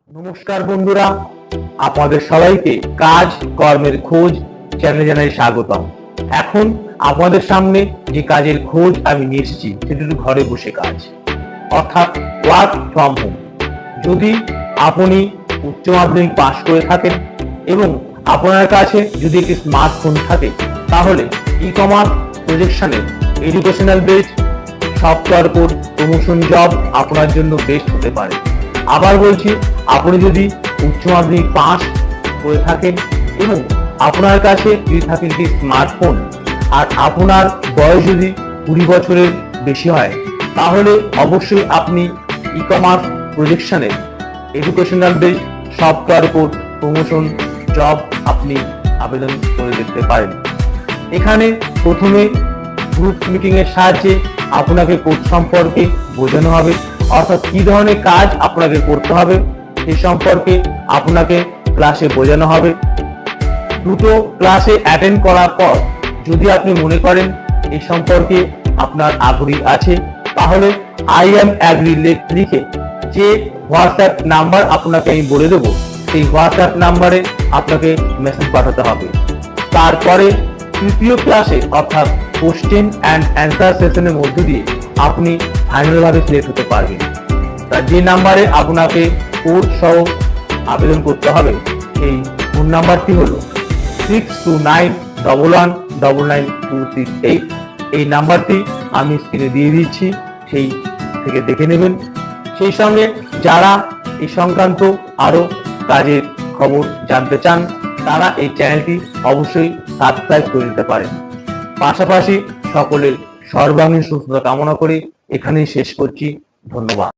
নমস্কার বন্ধুরা, আপনাদের সবাইকে কাজ কর্মের খোঁজ চ্যানেলে জানাই স্বাগতম। এখন আপনাদের সামনে যে কাজের খোঁজ আমি নিয়ে এসেছি সেটি হলো ঘরে বসে কাজ, অর্থাৎ ওয়ার্ক ফ্রম হোম। যদি আপনি উচ্চ মাধ্যমিক পাশ করে থাকেন এবং আপনার কাছে যদি একটি স্মার্টফোন থাকে, তাহলে ই কমার্স প্রজেকশনের educational based software course promotion job আপনার জন্য বেস্ট হতে পারে। আবার বলছি, আপনি যদি উচ্চ মাধ্যমিক পাস করে থাকেন এবং আপনার কাছে যদি থাকে একটি স্মার্টফোন আর আপনার বয়স যদি 20 বছরের বেশি হয়, তাহলে অবশ্যই আপনি ই কমার্স প্রজেকশনের educational based software course promotion job আপনি আবেদন করে দেখতে পারেন। এখানে প্রথমে গ্রুপ মিটিং এর সাহায্যে আপনাকে কোর্স সম্পর্কে বোঝানো হবে, অর্থাৎ কি ধরনের কাজ আপনাকে করতে হবে সে সম্পর্কে আপনাকে ক্লাসে বোঝানো হবে। দুটো ক্লাসে অ্যাটেন্ড করার পর যদি আপনি মনে করেন এই সম্পর্কে আপনার আগ্রহী আছে, তাহলে আই অ্যাম অ্যাগ্রি লিখে যে হোয়াটসঅ্যাপ নাম্বার আপনাকে আমি বলে দেবো, সেই হোয়াটসঅ্যাপ নাম্বারে আপনাকে মেসেজ পাঠাতে হবে। তারপরে তৃতীয় ক্লাসে অর্থাৎ কোশ্চেন অ্যান্ড অ্যান্সার সেশনের মধ্য দিয়ে আপনি ফাইনাল ভাবে সিলেক্ট হতে পারবেন। যে নাম্বারে আপনাকে কোর্স সহ আবেদন করতে হবে, সেই ফোন নাম্বারটি হলো 6291199268। এই নাম্বারটি আমি স্ক্রিনে দিয়ে দিচ্ছি, সেই থেকে দেখে নেবেন। সেই সঙ্গে যারা এই সংক্রান্ত আরো কাজের খবর জানতে চান, তারা এই চ্যানেলটি অবশ্যই সাবস্ক্রাইব করে নিতে পারেন। পাশাপাশি সকলের সর্বাঙ্গীন সুস্থতা কামনা করে এখানেই শেষ করছি। ধন্যবাদ।